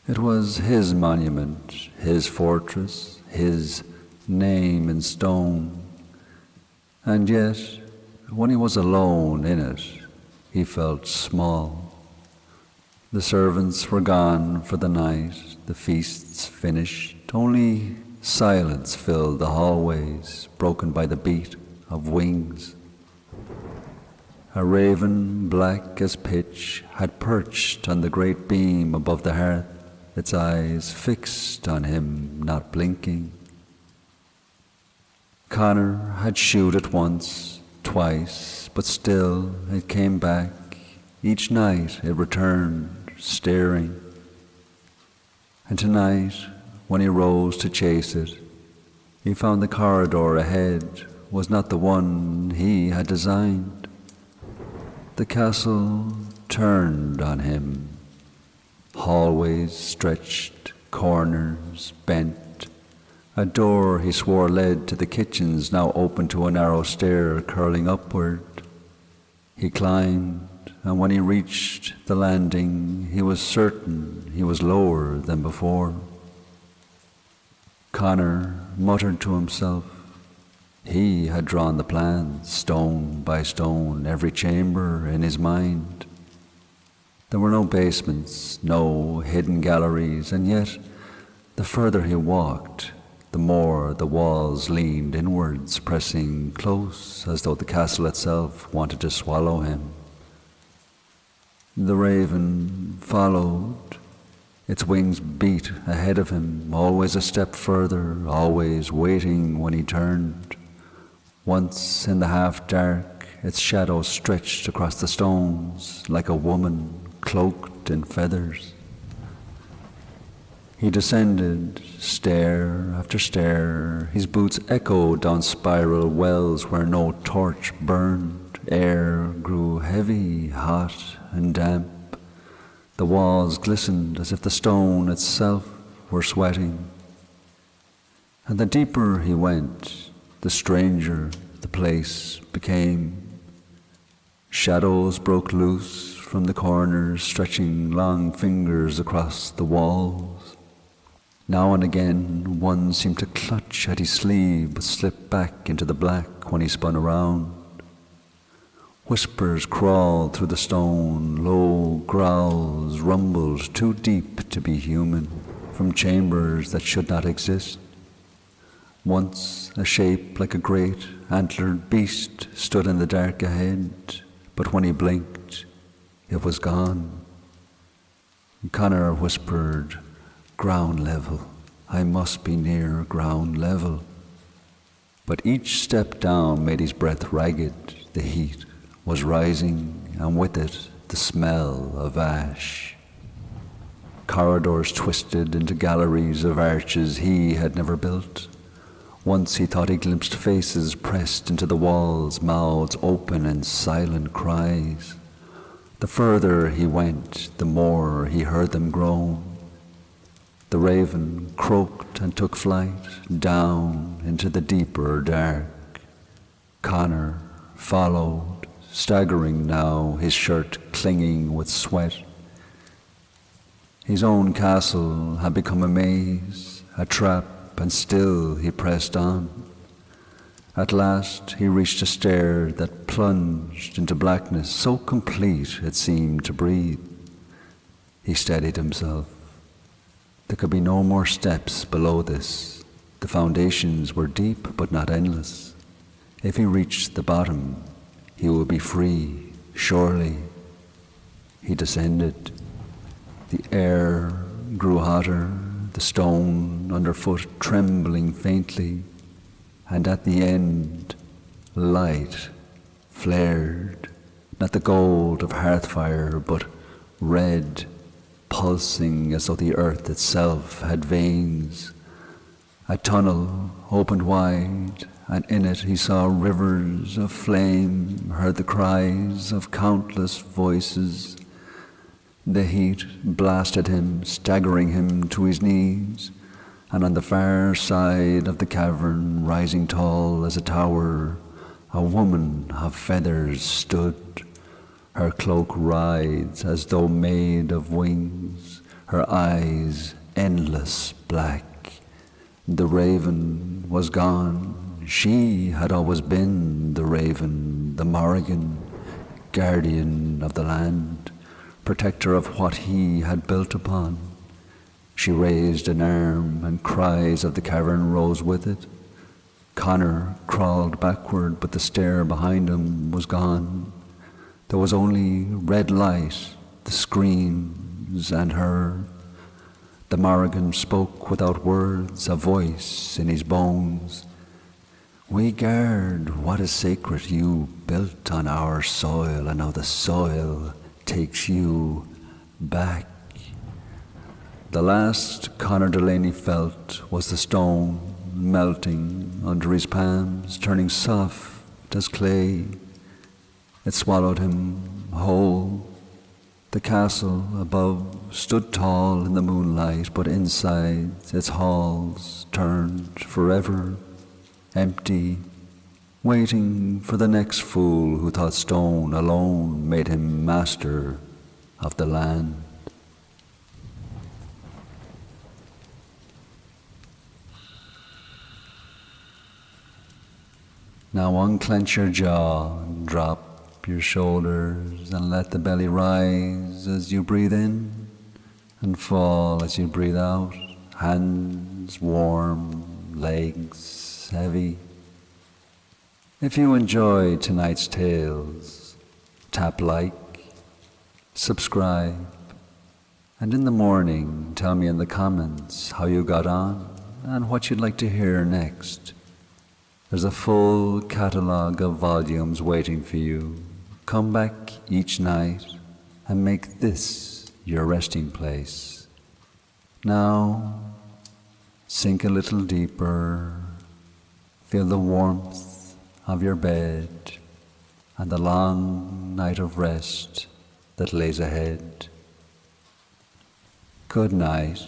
It was his monument, his fortress, his name in stone. And yet, when he was alone in it, he felt small. The servants were gone for the night, the feasts finished. Only silence filled the hallways, broken by the beat of wings. A raven, black as pitch, had perched on the great beam above the hearth, its eyes fixed on him, not blinking. Connor had shooed it once, twice, but still it came back. Each night it returned, staring. And tonight, when he rose to chase it, he found the corridor ahead was not the one he had designed. The castle turned on him. Hallways stretched, corners bent. A door he swore led to the kitchens now opened to a narrow stair curling upward. He climbed, and when he reached the landing, he was certain he was lower than before. Connor muttered to himself. He had drawn the plans, stone by stone, every chamber in his mind. There were no basements, no hidden galleries, and yet, the further he walked, the more the walls leaned inwards, pressing close as though the castle itself wanted to swallow him. The raven followed. Its wings beat ahead of him, always a step further, always waiting when he turned. Once in the half-dark, its shadow stretched across the stones like a woman cloaked in feathers. He descended, stair after stair. His boots echoed down spiral wells where no torch burned. Air grew heavy, hot, and damp. The walls glistened as if the stone itself were sweating. And the deeper he went, the stranger the place became. Shadows broke loose from the corners, stretching long fingers across the walls. Now and again, one seemed to clutch at his sleeve, but slipped back into the black when he spun around. Whispers crawled through the stone, low growls rumbled too deep to be human, from chambers that should not exist. Once a shape like a great antlered beast stood in the dark ahead, but when he blinked, it was gone. Connor whispered, "Ground level, I must be near ground level." But each step down made his breath ragged. The heat was rising, and with it the smell of ash. Corridors twisted into galleries of arches he had never built. Once he thought he glimpsed faces pressed into the walls, mouths open in silent cries. The further he went, the more he heard them groan. The raven croaked and took flight down into the deeper dark. Connor followed, staggering now, his shirt clinging with sweat. His own castle had become a maze, a trap and still he pressed on. At last he reached a stair that plunged into blackness so complete it seemed to breathe. He steadied himself. There could be no more steps below this. The foundations were deep but not endless. If he reached the bottom, he would be free, surely. He descended. The air grew hotter, the stone underfoot trembling faintly, and at the end, light flared, not the gold of hearth fire, but red, pulsing as though the earth itself had veins. A tunnel opened wide, and in it he saw rivers of flame, heard the cries of countless voices. The heat blasted him, staggering him to his knees, and on the far side of the cavern, rising tall as a tower, a woman of feathers stood. Her cloak writhed as though made of wings, her eyes endless black. The raven was gone. She had always been the raven, the Morrigan, guardian of the land, protector of what he had built upon. She raised an arm, and cries of the cavern rose with it. Connor crawled backward, but the stair behind him was gone. There was only red light, the screams, and her. The Morrigan spoke without words, a voice in his bones. We guard what is sacred you built on our soil, and now the soil takes you back. The last Connor Delaney felt was the stone melting under his palms, turning soft as clay. It swallowed him whole. The castle above stood tall in the moonlight, but inside its halls turned forever, empty, waiting for the next fool who thought stone alone made him master of the land. Now unclench your jaw, drop your shoulders, and let the belly rise as you breathe in and fall as you breathe out. Hands warm, legs heavy. If you enjoyed tonight's tales, tap like, subscribe, and in the morning tell me in the comments how you got on and what you'd like to hear next. There's a full catalogue of volumes waiting for you. Come back each night and make this your resting place. Now, sink a little deeper. Feel the warmth of your bed and the long night of rest that lays ahead. Good night.